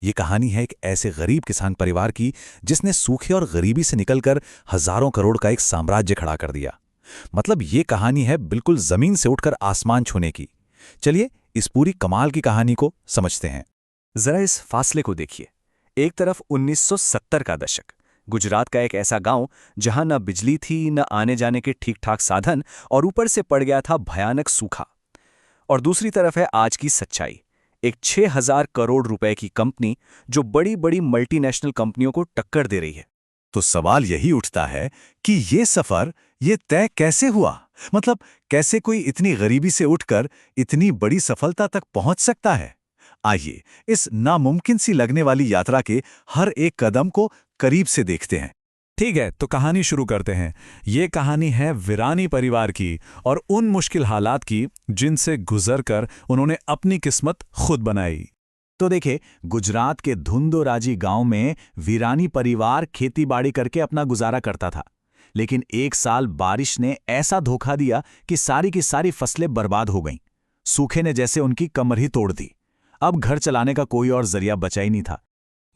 ये कहानी है एक ऐसे गरीब किसान परिवार की जिसने सूखे और गरीबी से निकलकर हजारों करोड़ का एक साम्राज्य खड़ा कर दिया। मतलब ये कहानी है बिल्कुल जमीन से उठकर आसमान छूने की। चलिए इस पूरी कमाल की कहानी को समझते हैं। जरा इस फासले को देखिए। एक तरफ 1970 का दशक, गुजरात का एक ऐसा गांव जहां न बिजली थी, न आने जाने के ठीक ठाक साधन, और ऊपर से पड़ गया था भयानक सूखा। और दूसरी तरफ है आज की सच्चाई, एक 6,000 करोड़ रुपए की कंपनी जो बड़ी बड़ी मल्टीनेशनल कंपनियों को टक्कर दे रही है। तो सवाल यही उठता है कि ये सफर ये तय कैसे हुआ। मतलब कैसे कोई इतनी गरीबी से उठकर इतनी बड़ी सफलता तक पहुंच सकता है। आइए इस नामुमकिन सी लगने वाली यात्रा के हर एक कदम को करीब से देखते हैं। ठीक है, तो कहानी शुरू करते हैं। ये कहानी है वीरानी परिवार की और उन मुश्किल हालात की जिनसे गुजरकर उन्होंने अपनी किस्मत खुद बनाई। तो देखे, गुजरात के धुंधोराजी गांव में वीरानी परिवार खेतीबाड़ी करके अपना गुजारा करता था। लेकिन एक साल बारिश ने ऐसा धोखा दिया कि सारी की सारी फसलें बर्बाद हो गईं। सूखे ने जैसे उनकी कमर ही तोड़ दी। अब घर चलाने का कोई और जरिया बचा ही नहीं था।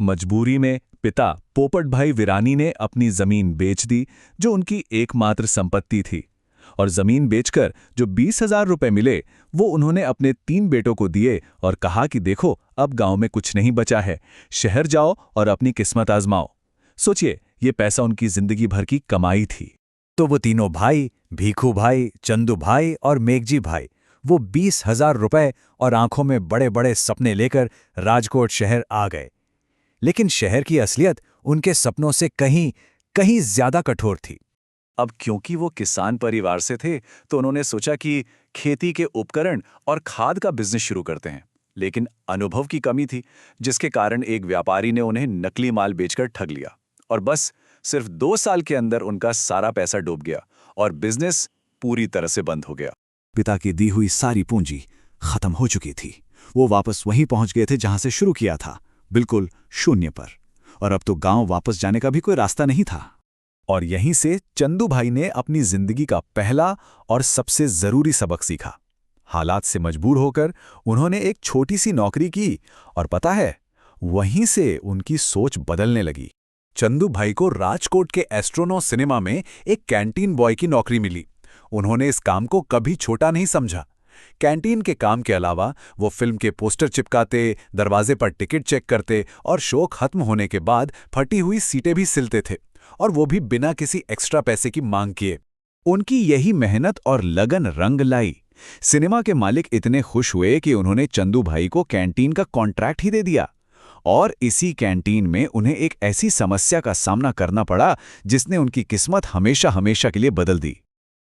मजबूरी में पिता पोपट भाई वीरानी ने अपनी जमीन बेच दी, जो उनकी एकमात्र संपत्ति थी। और जमीन बेचकर जो 20,000 रुपए मिले वो उन्होंने अपने 3 बेटों को दिए और कहा कि देखो, अब गांव में कुछ नहीं बचा है, शहर जाओ और अपनी किस्मत आजमाओ। सोचिए, ये पैसा उनकी जिंदगी भर की कमाई थी। तो वो तीनों भाई, भीखू भाई, चंदू भाई और मेघजी भाई, वो 20,000 रुपए और आंखों में बड़े बड़े सपने लेकर राजकोट शहर आ गए। लेकिन शहर की असलियत उनके सपनों से कहीं कहीं ज्यादा कठोर थी। अब क्योंकि वो किसान परिवार से थे तो उन्होंने सोचा कि खेती के उपकरण और खाद का बिजनेस शुरू करते हैं। लेकिन अनुभव की कमी थी, जिसके कारण एक व्यापारी ने उन्हें नकली माल बेचकर ठग लिया। और बस सिर्फ 2 साल के अंदर उनका सारा पैसा डूब गया और बिजनेस पूरी तरह से बंद हो गया। पिता की दी हुई सारी पूंजी खत्म हो चुकी थी। वो वापस वहीं पहुंच गए थे जहां से शुरू किया था, बिल्कुल शून्य पर। और अब तो गांव वापस जाने का भी कोई रास्ता नहीं था। और यहीं से चंदू भाई ने अपनी जिंदगी का पहला और सबसे जरूरी सबक सीखा। हालात से मजबूर होकर उन्होंने एक छोटी सी नौकरी की और पता है, वहीं से उनकी सोच बदलने लगी। चंदू भाई को राजकोट के एस्ट्रोनॉ सिनेमा में एक कैंटीन बॉय की नौकरी मिली। उन्होंने इस काम को कभी छोटा नहीं समझा। कैंटीन के काम के अलावा वो फिल्म के पोस्टर चिपकाते, दरवाजे पर टिकट चेक करते और शो खत्म होने के बाद फटी हुई सीटें भी सिलते थे, और वो भी बिना किसी एक्स्ट्रा पैसे की मांग किए। उनकी यही मेहनत और लगन रंग लाई। सिनेमा के मालिक इतने खुश हुए कि उन्होंने चंदू भाई को कैंटीन का कॉन्ट्रैक्ट ही दे दिया। और इसी कैंटीन में उन्हें एक ऐसी समस्या का सामना करना पड़ा जिसने उनकी किस्मत हमेशा हमेशा के लिए बदल दी।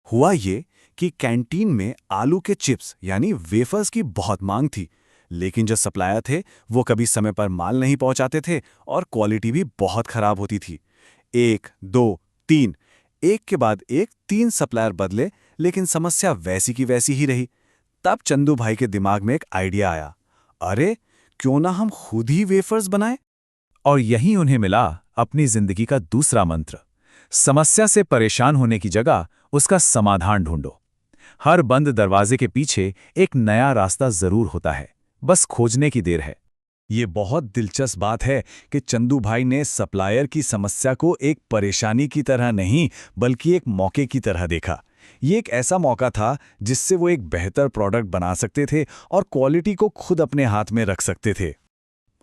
हुआ ये कि कैंटीन में आलू के चिप्स यानी वेफर्स की बहुत मांग थी, लेकिन जो सप्लायर थे वो कभी समय पर माल नहीं पहुंचाते थे और क्वालिटी भी बहुत खराब होती थी। 1, 2, 3, एक के बाद एक 3 सप्लायर बदले, लेकिन समस्या वैसी की वैसी ही रही। तब चंदू भाई के दिमाग में एक आइडिया आया, अरे क्यों ना हम खुद ही वेफर्स बनाएं। और यहीं उन्हें मिला अपनी जिंदगी का दूसरा मंत्र। समस्या से परेशान होने की जगह उसका समाधान ढूंढो। हर बंद दरवाजे के पीछे एक नया रास्ता जरूर होता है, बस खोजने की देर है। ये बहुत दिलचस्प बात है कि चंदू भाई ने सप्लायर की समस्या को एक परेशानी की तरह नहीं, बल्कि एक मौके की तरह देखा। ये एक ऐसा मौका था जिससे वो एक बेहतर प्रोडक्ट बना सकते थे और क्वालिटी को खुद अपने हाथ में रख सकते थे।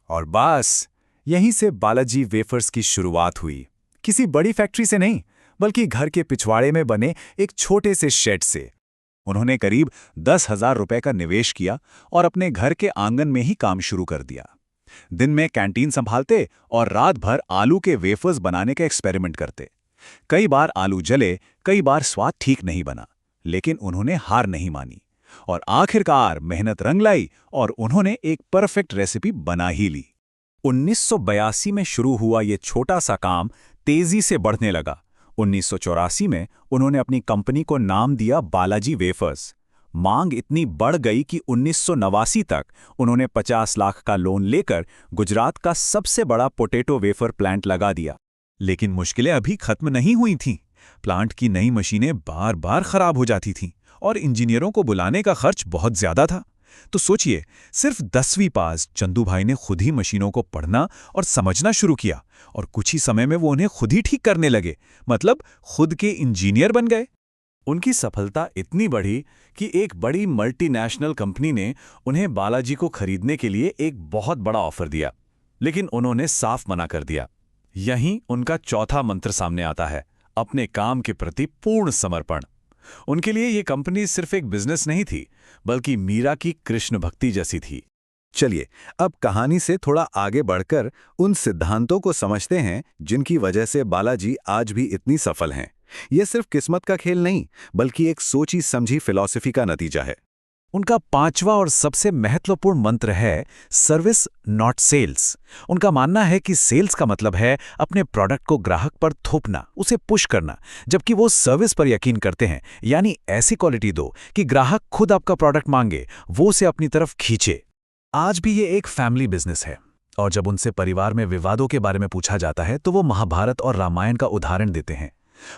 और बस यहीं से बालाजी वेफर्स की शुरुआत हुई। किसी बड़ी फैक्ट्री से नहीं, बल्कि घर के पिछवाड़े में बने एक छोटे से शेड से। उन्होंने करीब 10,000 रुपए का निवेश किया और अपने घर के आंगन में ही काम शुरू कर दिया। दिन में कैंटीन संभालते और रात भर आलू के वेफर्स बनाने का एक्सपेरिमेंट करते। कई बार आलू जले, कई बार स्वाद ठीक नहीं बना, लेकिन उन्होंने हार नहीं मानी। और आखिरकार मेहनत रंग लाई और उन्होंने एक परफेक्ट रेसिपी बना ही ली। 1982 में शुरू हुआ ये छोटा सा काम तेजी से बढ़ने लगा। 1984 में उन्होंने अपनी कंपनी को नाम दिया बालाजी वेफर्स। मांग इतनी बढ़ गई कि 1989 तक उन्होंने 50 लाख का लोन लेकर गुजरात का सबसे बड़ा पोटैटो वेफर प्लांट लगा दिया। लेकिन मुश्किलें अभी खत्म नहीं हुई थीं। प्लांट की नई मशीनें बार बार खराब हो जाती थीं और इंजीनियरों को बुलाने का खर्च बहुत ज्यादा था। तो सोचिए, सिर्फ 10वीं पास चंदू भाई ने खुद ही मशीनों को पढ़ना और समझना शुरू किया, और कुछ ही समय में वो उन्हें खुद ही ठीक करने लगे, मतलब खुद के इंजीनियर बन गए। उनकी सफलता इतनी बढ़ी कि एक बड़ी मल्टीनेशनल कंपनी ने उन्हें बालाजी को खरीदने के लिए एक बहुत बड़ा ऑफर दिया, लेकिन उन्होंने साफ मना कर दिया। यहीं उनका चौथा मंत्र सामने आता है, अपने काम के प्रति पूर्ण समर्पण। उनके लिए ये कंपनी सिर्फ एक बिजनेस नहीं थी, बल्कि मीरा की कृष्ण भक्ति जैसी थी। चलिए, अब कहानी से थोड़ा आगे बढ़कर उन सिद्धांतों को समझते हैं जिनकी वजह से बालाजी आज भी इतनी सफल हैं। ये सिर्फ किस्मत का खेल नहीं, बल्कि एक सोची समझी फिलॉसफी का नतीजा है। उनका 5वां और सबसे महत्वपूर्ण मंत्र है सर्विस नॉट सेल्स। उनका मानना है कि सेल्स का मतलब है अपने प्रोडक्ट को ग्राहक पर थोपना, उसे पुश करना, जबकि वो सर्विस पर यकीन करते हैं, यानी ऐसी क्वालिटी दो कि ग्राहक खुद आपका प्रोडक्ट मांगे, वो उसे अपनी तरफ खींचे। आज भी ये एक फैमिली बिजनेस है, और जब उनसे परिवार में विवादों के बारे में पूछा जाता है तो वो महाभारत और रामायण का उदाहरण देते हैं।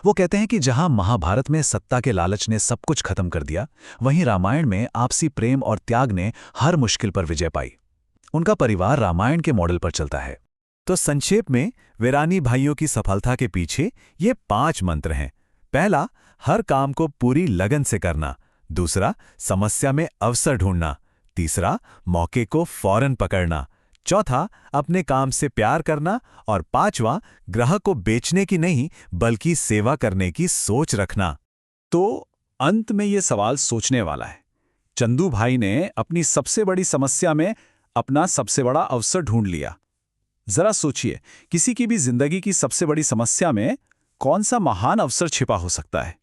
वो कहते हैं कि जहां महाभारत में सत्ता के लालच ने सब कुछ खत्म कर दिया, वहीं रामायण में आपसी प्रेम और त्याग ने हर मुश्किल पर विजय पाई। उनका परिवार रामायण के मॉडल पर चलता है। तो संक्षेप में वीरानी भाइयों की सफलता के पीछे ये 5 मंत्र हैं। पहला, हर काम को पूरी लगन से करना। दूसरा, समस्या में अवसर ढूंढना। तीसरा, मौके को फौरन पकड़ना। चौथा, अपने काम से प्यार करना। और 5वां, ग्राहक को बेचने की नहीं बल्कि सेवा करने की सोच रखना। तो अंत में ये सवाल सोचने वाला है, चंदू भाई ने अपनी सबसे बड़ी समस्या में अपना सबसे बड़ा अवसर ढूंढ लिया। जरा सोचिए, किसी की भी जिंदगी की सबसे बड़ी समस्या में कौन सा महान अवसर छिपा हो सकता है?